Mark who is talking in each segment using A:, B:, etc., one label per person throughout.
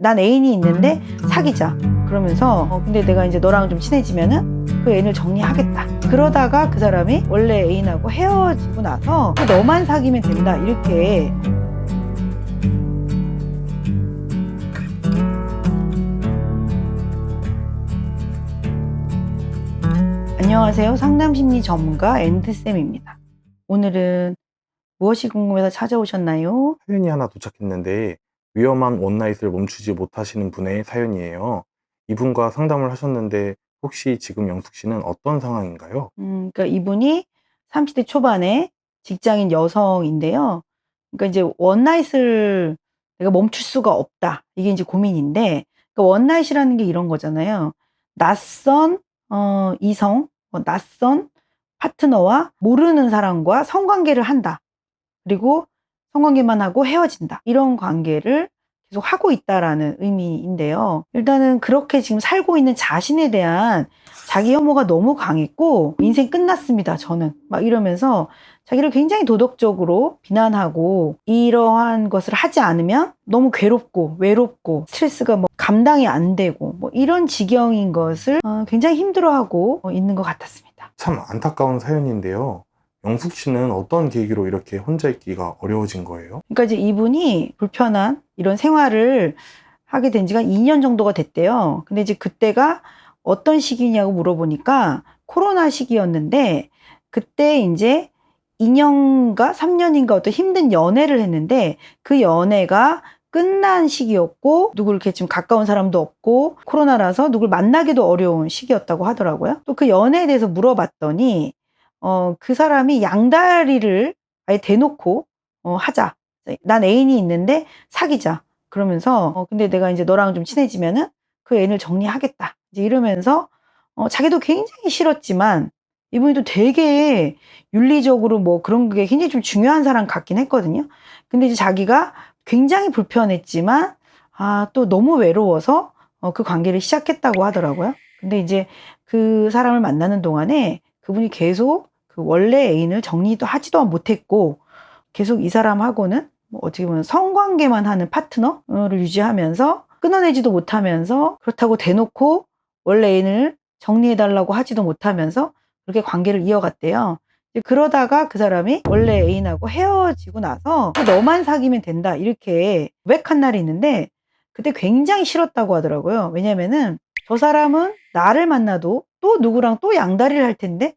A: 난 애인이 있는데 사귀자. 그러면서 근데 내가 이제 너랑 좀 친해지면은 그 애인을 정리하겠다. 그러다가 그 사람이 원래 애인하고 헤어지고 나서 너만 사귀면 된다. 이렇게. 안녕하세요. 상담심리 전문가 앤드쌤입니다. 오늘은 무엇이 궁금해서 찾아오셨나요?
B: 사연이 하나 도착했는데 위험한 원나잇을 멈추지 못하시는 분의 사연이에요. 이분과 상담을 하셨는데 혹시 지금 영숙 씨는 어떤 상황인가요?
A: 그러니까 이분이 30대 초반에 직장인 여성인데요. 그러니까 이제 원나잇을 내가 멈출 수가 없다. 이게 이제 고민인데, 그러니까 원나잇이라는 게 이런 거잖아요. 낯선 이성, 낯선 파트너와 모르는 사람과 성관계를 한다. 그리고 성관계만 하고 헤어진다. 이런 관계를 계속 하고 있다라는 의미인데요. 일단은 그렇게 지금 살고 있는 자신에 대한 자기 혐오가 너무 강했고, 인생 끝났습니다, 저는. 막 이러면서 자기를 굉장히 도덕적으로 비난하고, 이러한 것을 하지 않으면 너무 괴롭고, 외롭고, 스트레스가 뭐 감당이 안 되고, 뭐 이런 지경인 것을 굉장히 힘들어하고 있는 것 같았습니다.
B: 참 안타까운 사연인데요. 영숙 씨는 어떤 계기로 이렇게 혼자 있기가 어려워진 거예요?
A: 그러니까 이제 이분이 불편한 이런 생활을 하게 된 지가 2년 정도가 됐대요. 근데 이제 그때가 어떤 시기냐고 물어보니까 코로나 시기였는데, 그때 이제 2년인가 3년인가 어떤 힘든 연애를 했는데, 그 연애가 끝난 시기였고, 누굴 이렇게 좀 가까운 사람도 없고, 코로나라서 누굴 만나기도 어려운 시기였다고 하더라고요. 또 그 연애에 대해서 물어봤더니, 그 사람이 양다리를 아예 대놓고, 하자. 난 애인이 있는데 사귀자. 그러면서 근데 내가 이제 너랑 좀 친해지면은 그 애인을 정리하겠다. 이제 이러면서 자기도 굉장히 싫었지만 이분이 또 되게 윤리적으로 뭐 그런 게 굉장히 좀 중요한 사람 같긴 했거든요. 근데 이제 자기가 굉장히 불편했지만 또 너무 외로워서 그 관계를 시작했다고 하더라고요. 근데 이제 그 사람을 만나는 동안에 그분이 계속 그 원래 애인을 정리도 하지도 못했고, 계속 이 사람하고는 뭐 어떻게 보면 성관계만 하는 파트너를 유지하면서 끊어내지도 못하면서, 그렇다고 대놓고 원래 애인을 정리해달라고 하지도 못하면서 그렇게 관계를 이어갔대요. 그러다가 그 사람이 원래 애인하고 헤어지고 나서 너만 사귀면 된다. 이렇게 고백한 날이 있는데, 그때 굉장히 싫었다고 하더라고요. 왜냐면은 저 사람은 나를 만나도 또 누구랑 또 양다리를 할 텐데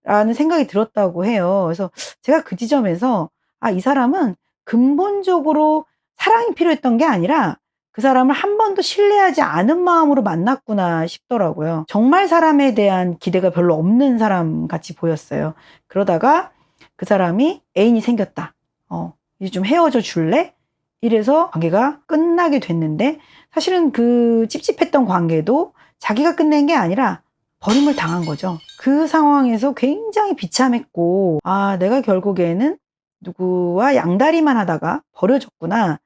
A: 라는 생각이 들었다고 해요. 그래서 제가 그 지점에서 이 사람은 근본적으로 사랑이 필요했던 게 아니라 그 사람을 한 번도 신뢰하지 않은 마음으로 만났구나 싶더라고요. 정말 사람에 대한 기대가 별로 없는 사람 같이 보였어요. 그러다가 그 사람이 애인이 생겼다. 이제 좀 헤어져 줄래? 이래서 관계가 끝나게 됐는데, 사실은 그 찝찝했던 관계도 자기가 끝낸 게 아니라 버림을 당한 거죠. 그 상황에서 굉장히 비참했고, 내가 결국에는 누구와 양다리만 하다가 버려졌구나.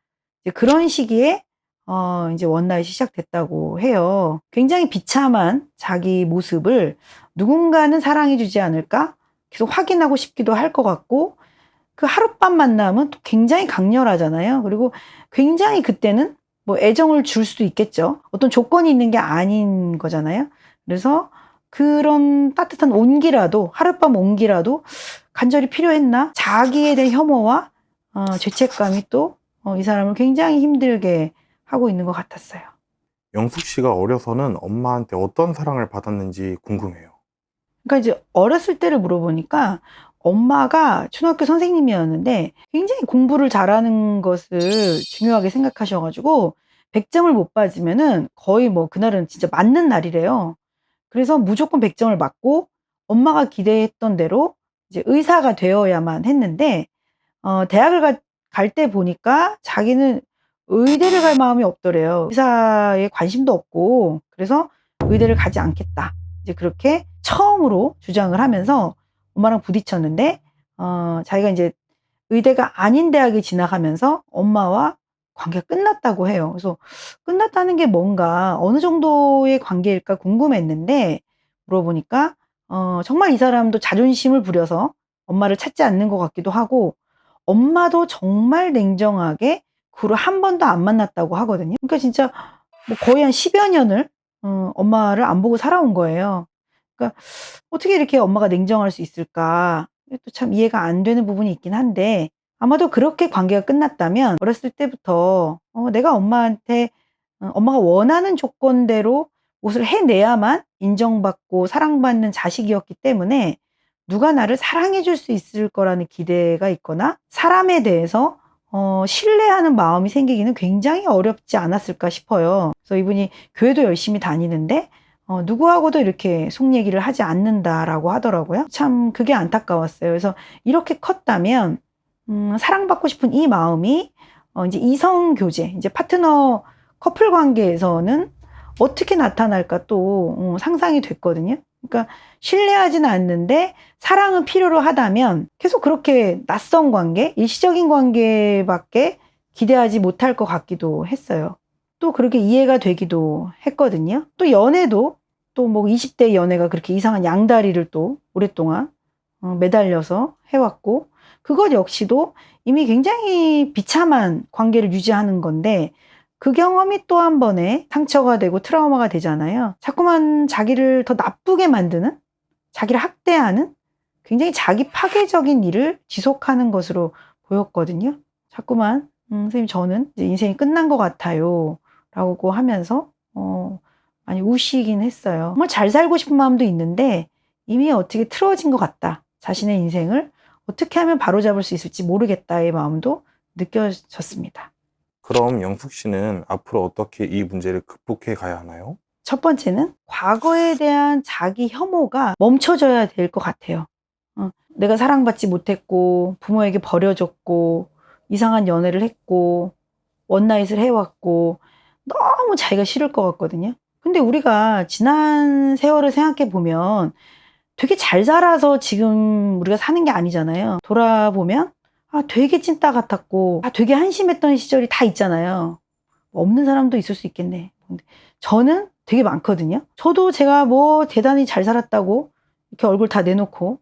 A: 이제 그런 시기에 이제 원나잇이 시작됐다고 해요. 굉장히 비참한 자기 모습을 누군가는 사랑해주지 않을까? 계속 확인하고 싶기도 할 것 같고, 그 하룻밤 만남은 또 굉장히 강렬하잖아요. 그리고 굉장히 그때는 뭐 애정을 줄 수도 있겠죠. 어떤 조건이 있는 게 아닌 거잖아요. 그래서 그런 따뜻한 온기라도, 하룻밤 온기라도 간절히 필요했나? 자기에 대한 혐오와 죄책감이 또 이 사람을 굉장히 힘들게 하고 있는 것 같았어요.
B: 영숙 씨가 어려서는 엄마한테 어떤 사랑을 받았는지 궁금해요.
A: 그러니까 이제 어렸을 때를 물어보니까 엄마가 초등학교 선생님이었는데 굉장히 공부를 잘하는 것을 중요하게 생각하셔 가지고 100점을 못 받으면은 거의 뭐 그날은 진짜 맞는 날이래요. 그래서 무조건 100점을 맞고, 엄마가 기대했던 대로 이제 의사가 되어야만 했는데, 대학을 갈 때 보니까 자기는 의대를 갈 마음이 없더래요. 의사에 관심도 없고, 그래서 의대를 가지 않겠다. 이제 그렇게 처음으로 주장을 하면서 엄마랑 부딪혔는데, 자기가 이제 의대가 아닌 대학에 진학하면서 엄마와 관계가 끝났다고 해요. 그래서 끝났다는 게 뭔가 어느 정도의 관계일까 궁금했는데, 물어보니까 정말 이 사람도 자존심을 부려서 엄마를 찾지 않는 것 같기도 하고, 엄마도 정말 냉정하게 그 후로 한 번도 안 만났다고 하거든요. 그러니까 진짜 뭐 거의 한 10여 년을 엄마를 안 보고 살아온 거예요. 그러니까 어떻게 이렇게 엄마가 냉정할 수 있을까? 또 참 이해가 안 되는 부분이 있긴 한데 아마도 그렇게 관계가 끝났다면 어렸을 때부터 내가 엄마한테 엄마가 원하는 조건대로 무엇을 해내야만 인정받고 사랑받는 자식이었기 때문에 누가 나를 사랑해 줄 수 있을 거라는 기대가 있거나 사람에 대해서 신뢰하는 마음이 생기기는 굉장히 어렵지 않았을까 싶어요. 그래서 이분이 교회도 열심히 다니는데 누구하고도 이렇게 속 얘기를 하지 않는다라고 하더라고요. 참 그게 안타까웠어요. 그래서 이렇게 컸다면 사랑받고 싶은 이 마음이 이제 이성 교제, 이제 파트너 커플 관계에서는 어떻게 나타날까 또 상상이 됐거든요. 그러니까 신뢰하지는 않는데 사랑은 필요로 하다면 계속 그렇게 낯선 관계, 일시적인 관계밖에 기대하지 못할 것 같기도 했어요. 또 그렇게 이해가 되기도 했거든요. 또 연애도 또 뭐 20대 연애가 그렇게 이상한 양다리를 또 오랫동안 매달려서 해왔고 그것 역시도 이미 굉장히 비참한 관계를 유지하는 건데 그 경험이 또 한 번에 상처가 되고 트라우마가 되잖아요. 자꾸만 자기를 더 나쁘게 만드는, 자기를 학대하는 굉장히 자기 파괴적인 일을 지속하는 것으로 보였거든요. 자꾸만 선생님 저는 이제 인생이 끝난 것 같아요 라고 하면서 많이 우시긴 했어요. 정말 잘 살고 싶은 마음도 있는데 이미 어떻게 틀어진 것 같다. 자신의 인생을 어떻게 하면 바로잡을 수 있을지 모르겠다의 마음도 느껴졌습니다.
B: 그럼 영숙 씨는 앞으로 어떻게 이 문제를 극복해 가야 하나요?
A: 첫 번째는 과거에 대한 자기 혐오가 멈춰져야 될 것 같아요. 내가 사랑받지 못했고 부모에게 버려졌고 이상한 연애를 했고 원나잇을 해왔고 너무 자기가 싫을 것 같거든요. 근데 우리가 지난 세월을 생각해 보면 되게 잘 살아서 지금 우리가 사는 게 아니잖아요. 돌아보면 되게 찐따 같았고 되게 한심했던 시절이 다 있잖아요. 없는 사람도 있을 수 있겠네. 근데 저는 되게 많거든요. 저도 제가 뭐 대단히 잘 살았다고 이렇게 얼굴 다 내놓고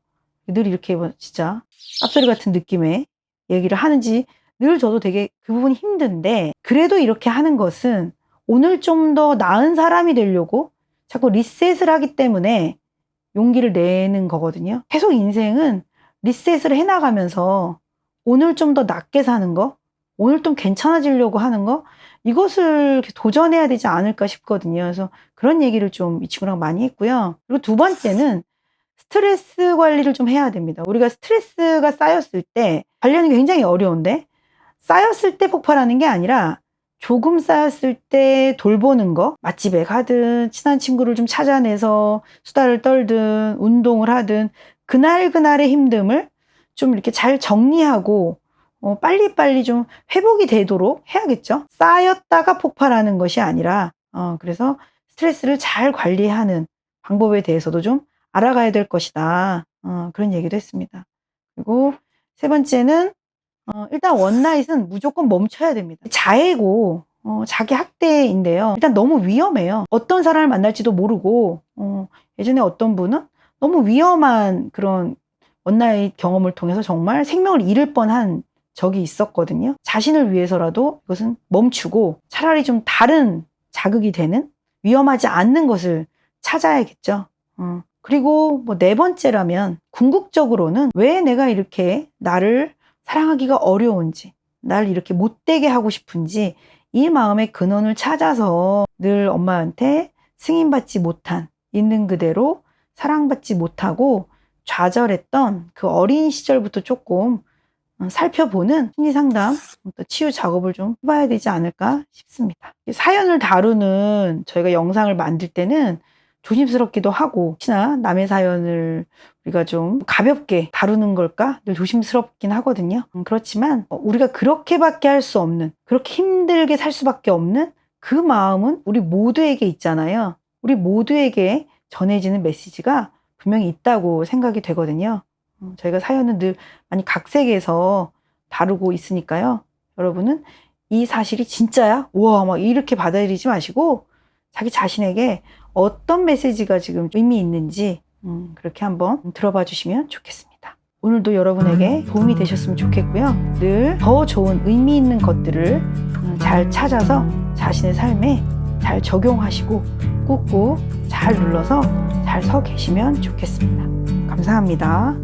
A: 늘 이렇게 진짜 쌉소리 같은 느낌의 얘기를 하는지 늘 저도 되게 그 부분이 힘든데 그래도 이렇게 하는 것은 오늘 좀 더 나은 사람이 되려고 자꾸 리셋을 하기 때문에 용기를 내는 거거든요. 계속 인생은 리셋을 해나가면서 오늘 좀 더 낫게 사는 거, 오늘 좀 괜찮아지려고 하는 거, 이것을 도전해야 되지 않을까 싶거든요. 그래서 그런 얘기를 좀 이 친구랑 많이 했고요. 그리고 두 번째는 스트레스 관리를 좀 해야 됩니다. 우리가 스트레스가 쌓였을 때 관리하는 게 굉장히 어려운데 쌓였을 때 폭발하는 게 아니라 조금 쌓였을 때 돌보는 거, 맛집에 가든 친한 친구를 좀 찾아내서 수다를 떨든 운동을 하든 그날그날의 힘듦을 좀 이렇게 잘 정리하고 빨리빨리 좀 회복이 되도록 해야겠죠. 쌓였다가 폭발하는 것이 아니라 그래서 스트레스를 잘 관리하는 방법에 대해서도 좀 알아가야 될 것이다. 그런 얘기도 했습니다. 그리고 세 번째는 일단 원나잇은 무조건 멈춰야 됩니다. 자해고 자기 학대인데요. 일단 너무 위험해요. 어떤 사람을 만날지도 모르고 예전에 어떤 분은 너무 위험한 그런 원나잇 경험을 통해서 정말 생명을 잃을 뻔한 적이 있었거든요. 자신을 위해서라도 이것은 멈추고 차라리 좀 다른 자극이 되는 위험하지 않는 것을 찾아야겠죠. 그리고 뭐 네 번째라면 궁극적으로는 왜 내가 이렇게 나를 사랑하기가 어려운지, 날 이렇게 못되게 하고 싶은지 이 마음의 근원을 찾아서 늘 엄마한테 승인받지 못한, 있는 그대로 사랑받지 못하고 좌절했던 그 어린 시절부터 조금 살펴보는 심리상담, 또 치유 작업을 좀 해봐야 되지 않을까 싶습니다. 사연을 다루는 저희가 영상을 만들 때는 조심스럽기도 하고 혹시나 남의 사연을 우리가 좀 가볍게 다루는 걸까 늘 조심스럽긴 하거든요. 그렇지만 우리가 그렇게밖에 할 수 없는, 그렇게 힘들게 살 수밖에 없는 그 마음은 우리 모두에게 있잖아요. 우리 모두에게 전해지는 메시지가 분명히 있다고 생각이 되거든요. 저희가 사연은 늘 많이 각색해서 다루고 있으니까요. 여러분은 이 사실이 진짜야? 우와 막 이렇게 받아들이지 마시고 자기 자신에게 어떤 메시지가 지금 의미 있는지 그렇게 한번 들어봐 주시면 좋겠습니다. 오늘도 여러분에게 도움이 되셨으면 좋겠고요. 늘 더 좋은 의미 있는 것들을 잘 찾아서 자신의 삶에 잘 적용하시고 꾹꾹 잘 눌러서 잘 서 계시면 좋겠습니다. 감사합니다.